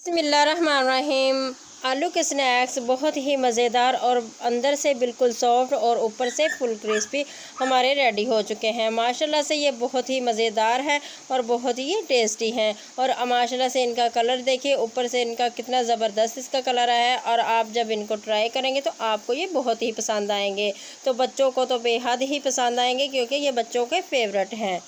बिस्मिल्लाहिर्रहमानिर्रहीम। आलू के स्नैक्स बहुत ही मज़ेदार और अंदर से बिल्कुल सॉफ्ट और ऊपर से फुल क्रिस्पी हमारे रेडी हो चुके हैं। माशाल्लाह से ये बहुत ही मज़ेदार है और बहुत ही टेस्टी हैं। और माशाल्लाह से इनका कलर देखिए, ऊपर से इनका कितना ज़बरदस्त इसका कलर आया है। और आप जब इनको ट्राई करेंगे तो आपको ये बहुत ही पसंद आएंगे। तो बच्चों को तो बेहद ही पसंद आएंगे क्योंकि ये बच्चों के फेवरेट हैं।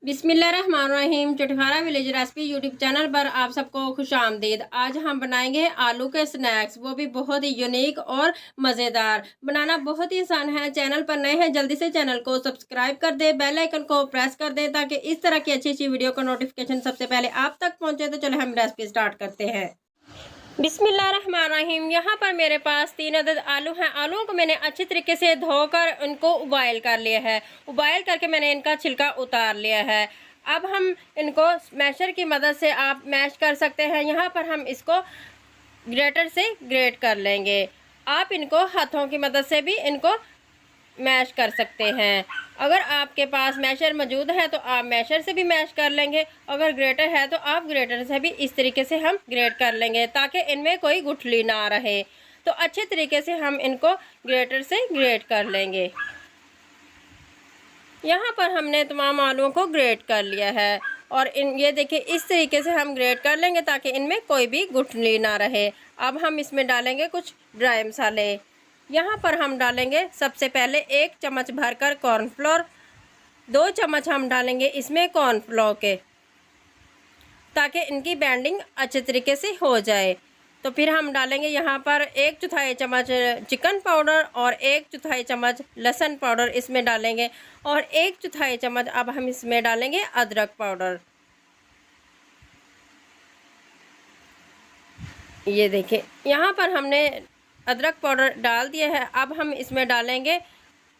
बिस्मिल्लाहिर्रहमानिर्रहीम। चटखारा विलेज रेसिपी यूट्यूब चैनल पर आप सबको खुश आमदीद। आज हम बनाएंगे आलू के स्नैक्स, वो भी बहुत ही यूनिक और मज़ेदार। बनाना बहुत ही आसान है। चैनल पर नए हैं जल्दी से चैनल को सब्सक्राइब कर दें, बेल आइकन को प्रेस कर दें ताकि इस तरह की अच्छी अच्छी वीडियो का नोटिफिकेशन सबसे पहले आप तक पहुँचे। तो चलो हम रेसिपी स्टार्ट करते हैं। बिस्मिल्लाहिर्रहमानिर्रहीम। यहाँ पर मेरे पास 3 अदद आलू हैं। आलूओं को मैंने अच्छी तरीके से धोकर उनको उबाइल कर लिया है। उबाइल करके मैंने इनका छिलका उतार लिया है। अब हम इनको मैशर की मदद से आप मैश कर सकते हैं। यहाँ पर हम इसको ग्रेटर से ग्रेट कर लेंगे। आप इनको हाथों की मदद से भी इनको मैश कर सकते हैं। अगर आपके पास मैशर मौजूद है तो आप मैशर से भी मैश कर लेंगे। अगर ग्रेटर है तो आप ग्रेटर से भी इस तरीके से हम ग्रेट कर लेंगे ताकि इनमें कोई गुठली ना रहे। तो अच्छे तरीके से हम इनको ग्रेटर से ग्रेट कर लेंगे। यहाँ पर हमने तमाम आलूओं को ग्रेट कर लिया है और ये देखिए इस तरीके से हम ग्रेट कर लेंगे ताकि इनमें कोई भी गुठली ना रहे। अब हम इसमें डालेंगे कुछ ड्राई मसाले। यहाँ पर हम डालेंगे सबसे पहले 1 चम्मच भरकर कॉर्नफ्लोर, 2 चम्मच हम डालेंगे इसमें कॉर्नफ्लोर के, ताकि इनकी बैंडिंग अच्छे तरीके से हो जाए। तो फिर हम डालेंगे यहाँ पर 1/4 चम्मच चिकन पाउडर और 1/4 चम्मच लहसुन पाउडर इसमें डालेंगे और 1/4 चम्मच अब हम इसमें डालेंगे अदरक पाउडर। ये देखिए यहाँ पर हमने अदरक पाउडर डाल दिया है। अब हम इसमें डालेंगे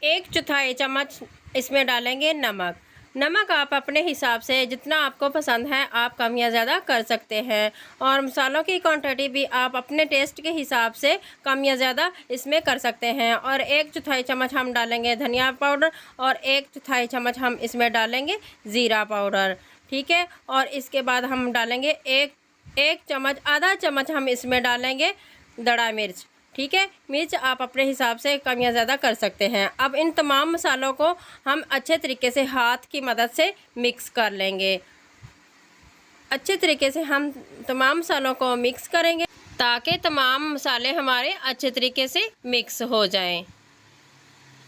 1/4 चम्मच इसमें डालेंगे नमक। नमक आप अपने हिसाब से जितना आपको पसंद है आप कम या ज़्यादा कर सकते हैं। और मसालों की क्वांटिटी भी आप अपने टेस्ट के हिसाब से कम या ज़्यादा इसमें कर सकते हैं। और 1/4 चम्मच हम डालेंगे धनिया पाउडर और 1/4 चम्मच हम इसमें डालेंगे ज़ीरा पाउडर। ठीक है। और इसके बाद हम डालेंगे एक चम्मच, आधा चम्मच हम इसमें डालेंगे दड़ा मिर्च। ठीक है। मिर्च आप अपने हिसाब से कम या ज़्यादा कर सकते हैं। अब इन तमाम मसालों को हम अच्छे तरीके से हाथ की मदद से मिक्स कर लेंगे। अच्छे तरीके से हम तमाम मसालों को मिक्स करेंगे ताकि तमाम मसाले हमारे अच्छे तरीके से मिक्स हो जाएं।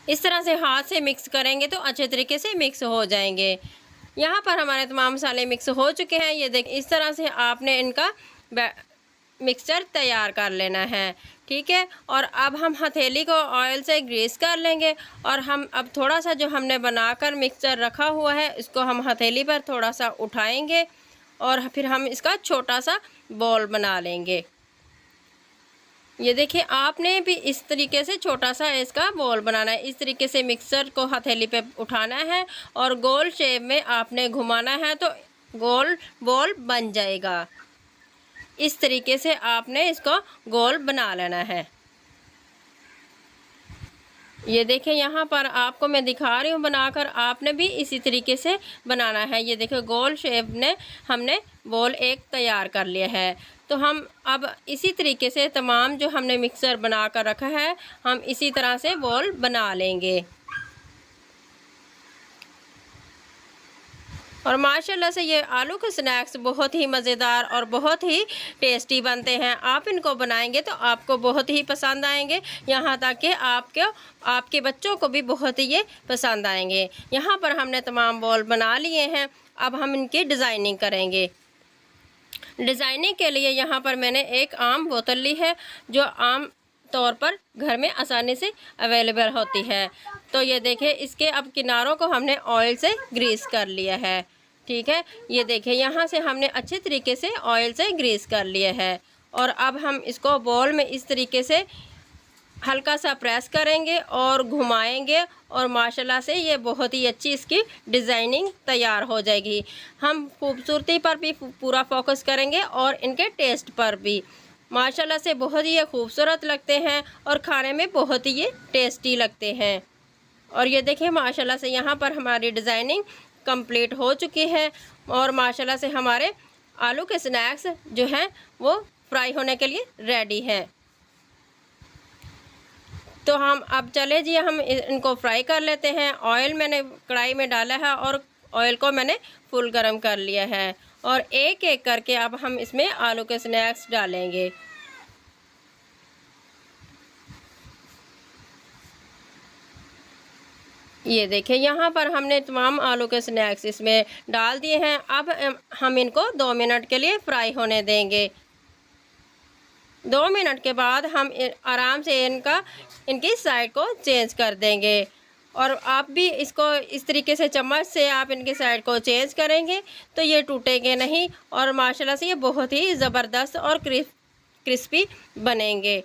इस तरह से हाथ से मिक्स करेंगे तो अच्छे तरीके से मिक्स हो जाएंगे। यहाँ पर हमारे तमाम मसाले मिक्स हो चुके हैं। ये देख इस तरह से आपने इनका मिक्सचर तैयार कर लेना है। ठीक है। और अब हम हथेली को ऑयल से ग्रीस कर लेंगे और हम अब थोड़ा सा जो हमने बनाकर मिक्सचर रखा हुआ है इसको हम हथेली पर थोड़ा सा उठाएंगे और फिर हम इसका छोटा सा बॉल बना लेंगे। ये देखिए आपने भी इस तरीके से छोटा सा इसका बॉल बनाना है। इस तरीके से मिक्सचर को हथेली पे उठाना है और गोल शेप में आपने घुमाना है तो गोल बॉल बन जाएगा। इस तरीके से आपने इसको गोल बना लेना है। ये देखिए यहाँ पर आपको मैं दिखा रही हूँ बनाकर, आपने भी इसी तरीके से बनाना है। ये देखिए गोल शेप ने हमने बॉल एक तैयार कर लिया है। तो हम अब इसी तरीके से तमाम जो हमने मिक्सर बना कर रखा है हम इसी तरह से बॉल बना लेंगे। और माशाल्लाह से ये आलू के स्नैक्स बहुत ही मज़ेदार और बहुत ही टेस्टी बनते हैं। आप इनको बनाएंगे तो आपको बहुत ही पसंद आएंगे, यहाँ तक कि आपके बच्चों को भी बहुत ही ये पसंद आएंगे। यहाँ पर हमने तमाम बॉल बना लिए हैं। अब हम इनकी डिज़ाइनिंग करेंगे। डिज़ाइनिंग के लिए यहाँ पर मैंने एक आम बोतल ली है जो आम तौर पर घर में आसानी से अवेलेबल होती है। तो ये देखिए इसके अब किनारों को हमने ऑयल से ग्रीस कर लिया है। ठीक है। ये देखिए यहाँ से हमने अच्छे तरीके से ऑयल से ग्रीस कर लिया है। और अब हम इसको बॉल में इस तरीके से हल्का सा प्रेस करेंगे और घुमाएंगे और माशाल्लाह से ये बहुत ही अच्छी इसकी डिज़ाइनिंग तैयार हो जाएगी। हम खूबसूरती पर भी पूरा फोकस करेंगे और इनके टेस्ट पर भी। माशाल्लाह से बहुत ही ये खूबसूरत लगते हैं और खाने में बहुत ही ये टेस्टी लगते हैं। और ये देखिए माशाल्लाह से यहाँ पर हमारी डिज़ाइनिंग कंप्लीट हो चुकी है और माशाल्लाह से हमारे आलू के स्नैक्स जो हैं वो फ्राई होने के लिए रेडी हैं। तो हम अब चले जी हम इनको फ्राई कर लेते हैं। ऑयल मैंने कढ़ाई में डाला है और ऑयल को मैंने फुल गरम कर लिया है और एक एक करके अब हम इसमें आलू के स्नैक्स डालेंगे। ये देखिए यहाँ पर हमने तमाम आलू के स्नैक्स इसमें डाल दिए हैं। अब हम इनको 2 मिनट के लिए फ्राई होने देंगे। 2 मिनट के बाद हम आराम से इनकी साइड को चेंज कर देंगे और आप भी इसको इस तरीके से चम्मच से आप इनकी साइड को चेंज करेंगे तो ये टूटेंगे नहीं और माशाल्लाह से ये बहुत ही ज़बरदस्त और क्रिस्पी बनेंगे।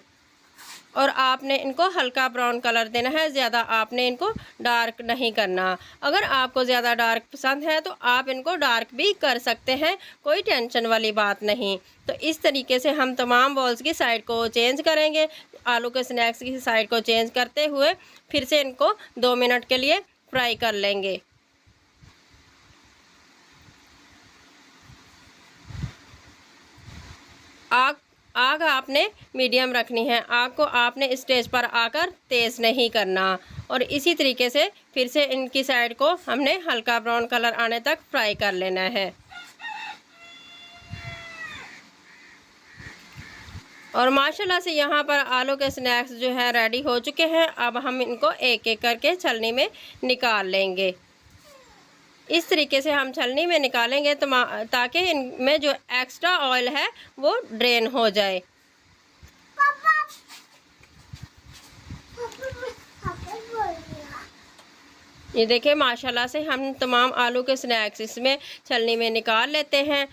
और आपने इनको हल्का ब्राउन कलर देना है, ज़्यादा आपने इनको डार्क नहीं करना। अगर आपको ज़्यादा डार्क पसंद है तो आप इनको डार्क भी कर सकते हैं, कोई टेंशन वाली बात नहीं। तो इस तरीके से हम तमाम बॉल्स की साइड को चेंज करेंगे। आलू के स्नैक्स की साइड को चेंज करते हुए फिर से इनको 2 मिनट के लिए फ्राई कर लेंगे। आग आपने मीडियम रखनी है, आग को आपने स्टेज पर आकर तेज़ नहीं करना। और इसी तरीके से फिर से इनकी साइड को हमने हल्का ब्राउन कलर आने तक फ्राई कर लेना है। और माशाल्लाह से यहाँ पर आलू के स्नैक्स जो है रेडी हो चुके हैं। अब हम इनको एक एक करके छलनी में निकाल लेंगे। इस तरीके से हम छलनी में निकालेंगे तो ताकि इनमें जो एक्स्ट्रा ऑयल है वो ड्रेन हो जाए। ये देखिए माशाल्लाह से हम तमाम आलू के स्नैक्स इसमें छलनी में निकाल लेते हैं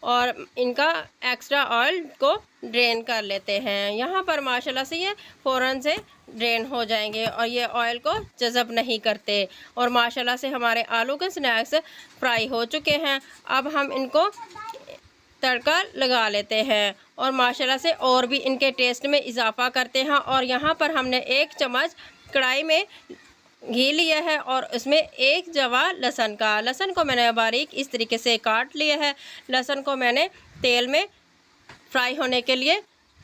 और इनका एक्स्ट्रा ऑयल को ड्रेन कर लेते हैं। यहाँ पर माशाल्लाह से ये फ़ौरन से ड्रेन हो जाएंगे और ये ऑयल को जज़ब नहीं करते। और माशाल्लाह से हमारे आलू के स्नैक्स फ्राई हो चुके हैं। अब हम इनको तड़का लगा लेते हैं और माशाल्लाह से और भी इनके टेस्ट में इजाफ़ा करते हैं। और यहाँ पर हमने 1 चम्मच कढ़ाई में घी लिया है और उसमें 1 जवा लहसुन को मैंने बारीक इस तरीके से काट लिया है। लहसुन को मैंने तेल में फ्राई होने के लिए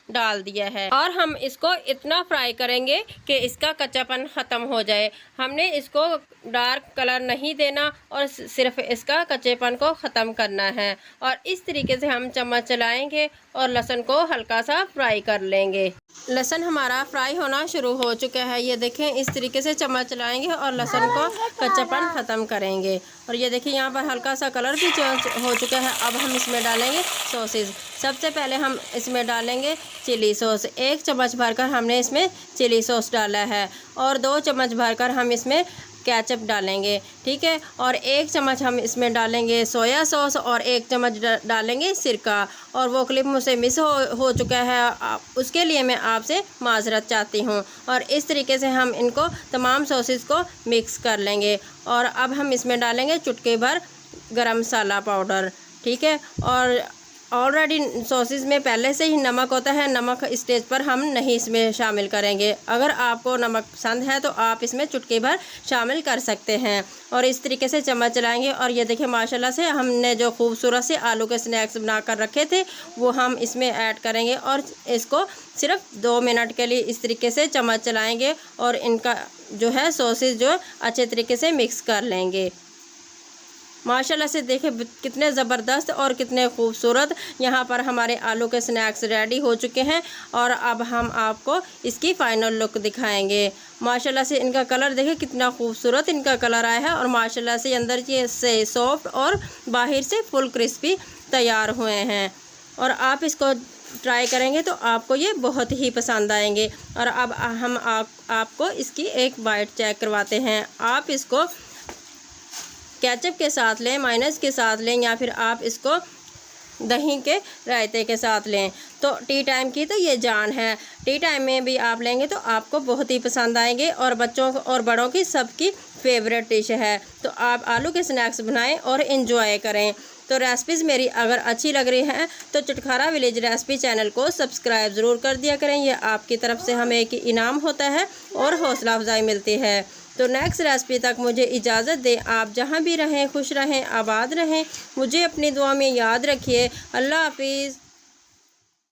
डाल दिया है और हम इसको इतना फ्राई करेंगे कि इसका कच्चापन ख़त्म हो जाए। हमने इसको डार्क कलर नहीं देना और सिर्फ इसका कच्चेपन को ख़त्म करना है। और इस तरीके से हम चम्मच चलाएंगे और लहसुन को हल्का सा फ्राई कर लेंगे। लहसुन हमारा फ्राई होना शुरू हो चुका है। ये देखें इस तरीके से चम्मच चलाएंगे और लहसुन को कच्चापन ख़त्म करेंगे। और ये देखिए यहाँ पर हल्का सा कलर भी चेंज हो चुका है। अब हम इसमें डालेंगे सॉसेज। सबसे पहले हम इसमें डालेंगे चिली सॉस। 1 चम्मच भरकर हमने इसमें चिली सॉस डाला है और 2 चम्मच भरकर हम इसमें केचप डालेंगे, ठीक है। और 1 चम्मच हम इसमें डालेंगे सोया सॉस और 1 चम्मच डालेंगे सिरका। और वो क्लिप मुझसे मिस हो चुका है, उसके लिए मैं आपसे माज़रत चाहती हूँ। और इस तरीके से हम इनको तमाम सॉसेस को मिक्स कर लेंगे। और अब हम इसमें डालेंगे चुटकी भर गरम मसाला पाउडर, ठीक है। और ऑलरेडी सॉसेस में पहले से ही नमक होता है, नमक स्टेज पर हम नहीं इसमें शामिल करेंगे। अगर आपको नमक पसंद है तो आप इसमें चुटकी भर शामिल कर सकते हैं। और इस तरीके से चम्मच चलाएंगे और ये देखिए माशाल्लाह से हमने जो खूबसूरत से आलू के स्नैक्स बना कर रखे थे वो हम इसमें ऐड करेंगे और इसको सिर्फ 2 मिनट के लिए इस तरीके से चम्मच चलाएँगे और इनका जो है सॉसेस जो अच्छे तरीके से मिक्स कर लेंगे। माशाल्लाह से देखें कितने ज़बरदस्त और कितने खूबसूरत यहाँ पर हमारे आलू के स्नैक्स रेडी हो चुके हैं। और अब हम आपको इसकी फ़ाइनल लुक दिखाएंगे। माशाल्लाह से इनका कलर देखें कितना खूबसूरत इनका कलर आया है और माशाल्लाह से अंदर से सॉफ्ट और बाहर से फुल क्रिस्पी तैयार हुए हैं। और आप इसको ट्राई करेंगे तो आपको ये बहुत ही पसंद आएंगे। और अब हम आपको इसकी एक बाइट चेक करवाते हैं। आप इसको केचप के साथ लें, मायोनेज़ के साथ लें या फिर आप इसको दही के रायते के साथ लें। तो टी टाइम की तो ये जान है। टी टाइम में भी आप लेंगे तो आपको बहुत ही पसंद आएंगे और बच्चों और बड़ों की सबकी फेवरेट डिश है। तो आप आलू के स्नैक्स बनाएं और इन्जॉय करें। तो रेसिपीज़ मेरी अगर अच्छी लग रही हैं तो चुटखारा विलेज रेसिपी चैनल को सब्सक्राइब ज़रूर कर दिया करें। ये आपकी तरफ से हमें एक इनाम होता है और हौसला अफजाई मिलती है। तो नेक्स्ट रेसिपी तक मुझे इजाज़त दें। आप जहाँ भी रहें खुश रहें, आबाद रहें। मुझे अपनी दुआ में याद रखिए। अल्लाह हाफिज़।